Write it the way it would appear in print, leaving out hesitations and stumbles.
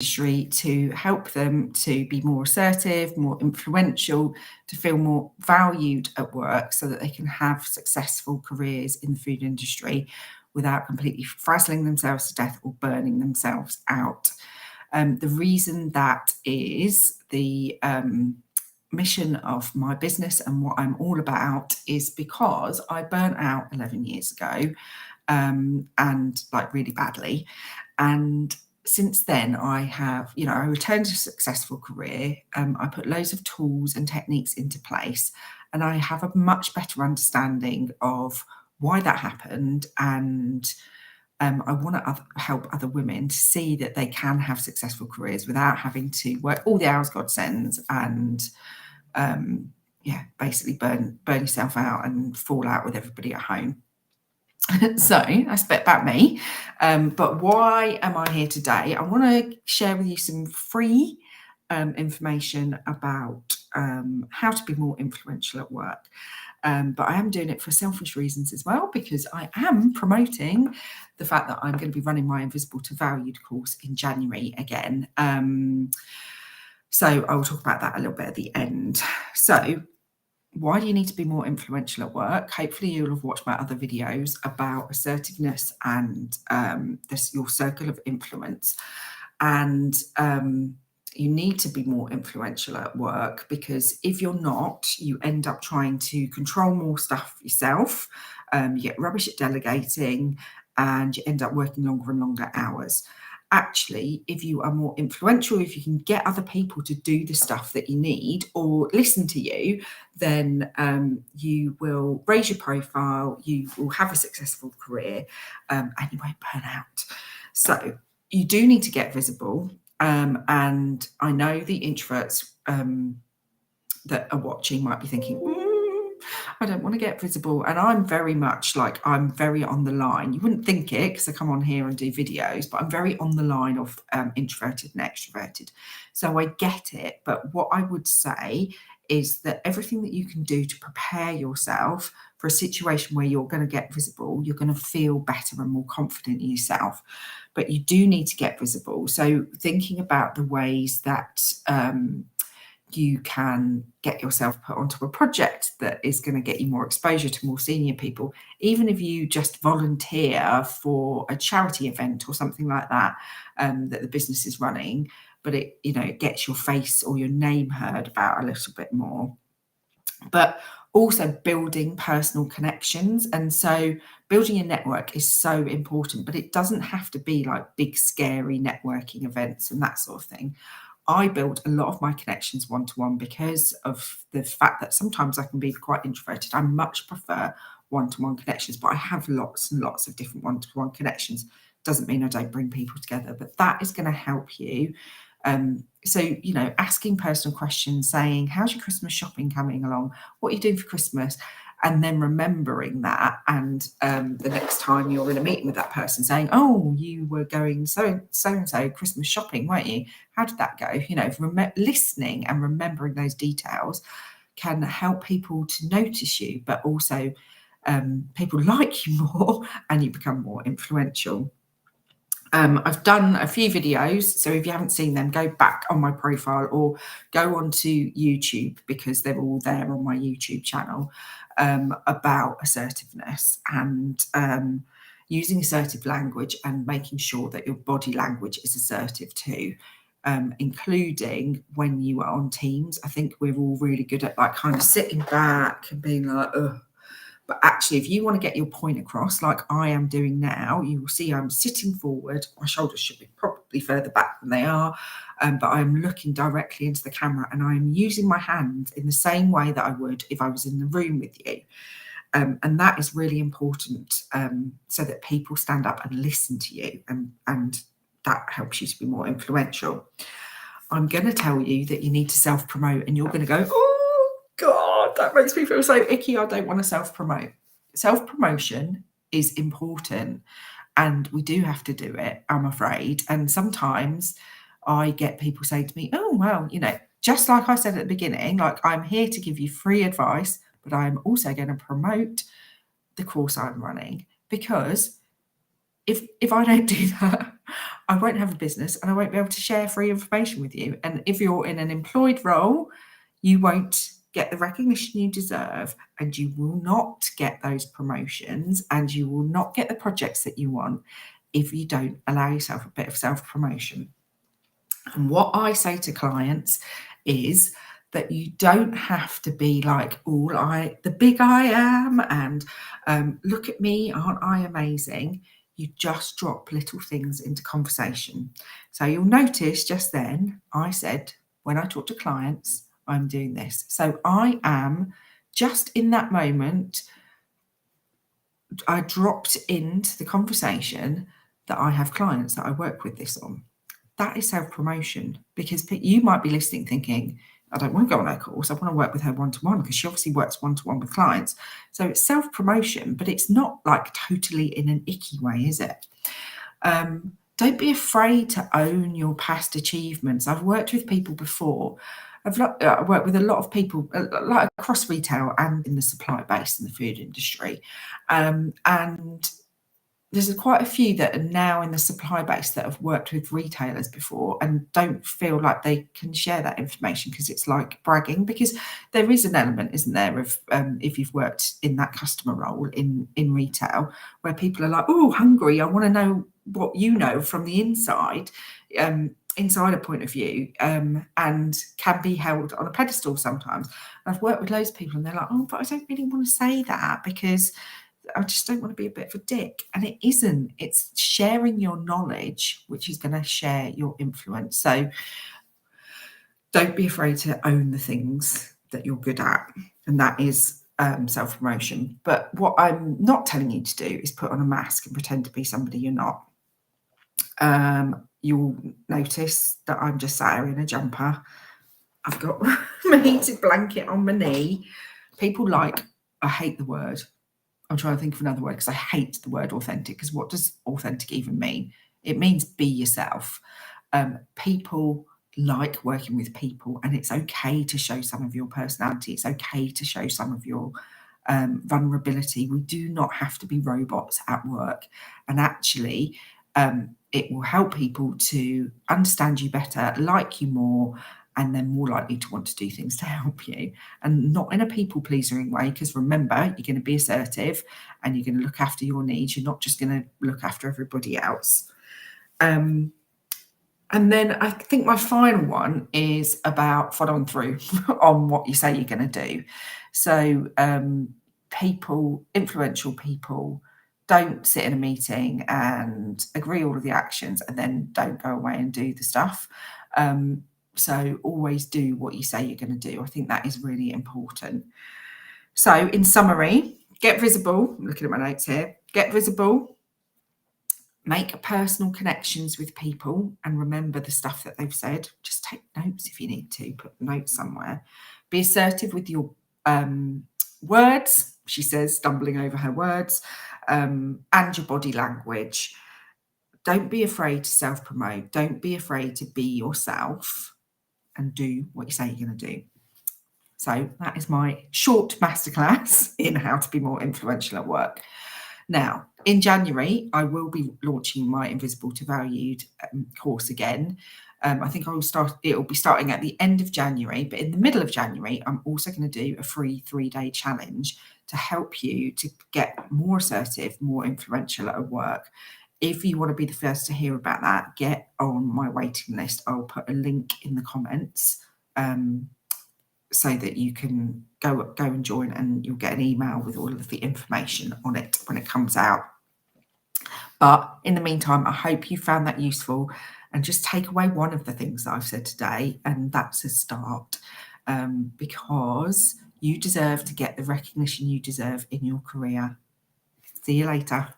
industry to help them to be more assertive, more influential, to feel more valued at work so that they can have successful careers in the food industry without completely frazzling themselves to death or burning themselves out. The reason that is the mission of my business and what I'm all about is because I burnt out 11 years ago, and like really badly. And since then, I have, I returned to a successful career. I put loads of tools and techniques into place, and I have a much better understanding of why that happened. And I want to help other women to see that they can have successful careers without having to work all the hours God sends and, basically burn yourself out and fall out with everybody at home. So that's a bit about me. But why am I here today? I want to share with you some free information about how to be more influential at work. But I am doing it for selfish reasons as well, because I am promoting the fact that I'm going to be running my Invisible to Valued course in January again. So I will talk about that a little bit at the end. So why do you need to be more influential at work? Hopefully you'll have watched my other videos about assertiveness and your circle of influence. And you need to be more influential at work, because if you're not, you end up trying to control more stuff yourself. You get rubbish at delegating and you end up working longer and longer hours. Actually, if you are more influential, if you can get other people to do the stuff that you need or listen to you, then you will raise your profile, you will have a successful career, and you won't burn out. So you do need to get visible. And I know the introverts that are watching might be thinking, I don't want to get visible. And I'm very much like, I'm very on the line. You wouldn't think it because I come on here and do videos, but I'm very on the line of introverted and extroverted. So I get it. But what I would say is that everything that you can do to prepare yourself for a situation where you're going to get visible, you're going to feel better and more confident in yourself. But you do need to get visible. So thinking about the ways that you can get yourself put onto a project that is going to get you more exposure to more senior people, even if you just volunteer for a charity event or something like that, that the business is running, but it gets your face or your name heard about a little bit more. But also building personal connections. And so building a network is so important, but it doesn't have to be like big, scary networking events and that sort of thing. I build a lot of my connections one-to-one because of the fact that sometimes I can be quite introverted. I much prefer one-to-one connections, but I have lots and lots of different one-to-one connections. Doesn't mean I don't bring people together, but that is going to help you. So, asking personal questions, saying, how's your Christmas shopping coming along? What are you doing for Christmas? And then remembering that, and the next time you're in a meeting with that person saying, oh, you were going so and so Christmas shopping, weren't you? How did that go? Listening and remembering those details can help people to notice you, but also people like you more and you become more influential. I've done a few videos, so if you haven't seen them, go back on my profile or go onto YouTube, because they're all there on my YouTube channel, about assertiveness and using assertive language and making sure that your body language is assertive too, including when you are on Teams. I think we're all really good at like kind of sitting back and being like, ugh. But actually, if you want to get your point across, like I am doing now, you will see I'm sitting forward. My shoulders should be probably further back than they are, but I'm looking directly into the camera and I'm using my hands in the same way that I would if I was in the room with you. And that is really important, so that people stand up and listen to you, and that helps you to be more influential. I'm going to tell you that you need to self-promote, and you're going to go, oh, God, that makes me feel so icky. I don't want to self-promote. Self-promotion is important, and we do have to do it, I'm afraid. And sometimes I get people saying to me, oh, well, just like I said at the beginning, like I'm here to give you free advice, but I'm also going to promote the course I'm running, because if I don't do that, I won't have a business and I won't be able to share free information with you. And if you're in an employed role, you won't get the recognition you deserve, and you will not get those promotions, and you will not get the projects that you want if you don't allow yourself a bit of self-promotion. And what I say to clients is that you don't have to be like, the big I am, and look at me, aren't I amazing? You just drop little things into conversation. So you'll notice just then I said, when I talk to clients, I'm doing this. So I am just in that moment, I dropped into the conversation that I have clients that I work with this on. That is self-promotion, because you might be listening thinking, I don't want to go on her course. I want to work with her one-to-one, because she obviously works one-to-one with clients. So it's self-promotion, but it's not like totally in an icky way, is it? Don't be afraid to own your past achievements. I've worked with people before. I've worked with a lot of people, like across retail and in the supply base in the food industry. And there's quite a few that are now in the supply base that have worked with retailers before and don't feel like they can share that information because it's like bragging, because there is an element, isn't there, of if you've worked in that customer role in retail, where people are like, oh, hungry, I want to know what you know from the inside, insider point of view, and can be held on a pedestal sometimes. And I've worked with loads of people and they're like, oh, but I don't really want to say that because I just don't want to be a bit of a dick. And it isn't. It's sharing your knowledge, which is going to share your influence. So don't be afraid to own the things that you're good at. And that is self-promotion. But what I'm not telling you to do is put on a mask and pretend to be somebody you're not. You'll notice that I'm just sat here in a jumper. I've got my heated blanket on my knee. People I hate the word. I'm trying to think of another word because I hate the word authentic, because what does authentic even mean? It means be yourself. People like working with people, and it's okay to show some of your personality. It's okay to show some of your vulnerability. We do not have to be robots at work. And actually, it will help people to understand you better, like you more, and they're more likely to want to do things to help you, and not in a people-pleasing way, because remember, you're going to be assertive and you're going to look after your needs. You're not just going to look after everybody else. And then I think my final one is about following through on what you say you're going to do. So influential people, don't sit in a meeting and agree all of the actions and then don't go away and do the stuff. So always do what you say you're going to do. I think that is really important. So in summary, get visible. I'm looking at my notes here. Get visible. Make personal connections with people and remember the stuff that they've said. Just take notes if you need to. Put notes somewhere. Be assertive with your words, she says, stumbling over her words, and your body language. Don't be afraid to self-promote. Don't be afraid to be yourself and do what you say you're going to do. So that is my short masterclass in how to be more influential at work. Now, in January, I will be launching my Invisible to Valued course again. I think it'll be starting at the end of January, but in the middle of January, I'm also going to do a free 3-day challenge to help you to get more assertive, more influential at work. If you want to be the first to hear about that, get on my waiting list. I'll put a link in the comments so that you can go and join, and you'll get an email with all of the information on it when it comes out. But in the meantime, I hope you found that useful, and just take away one of the things that I've said today, and that's a start, because you deserve to get the recognition you deserve in your career. See you later.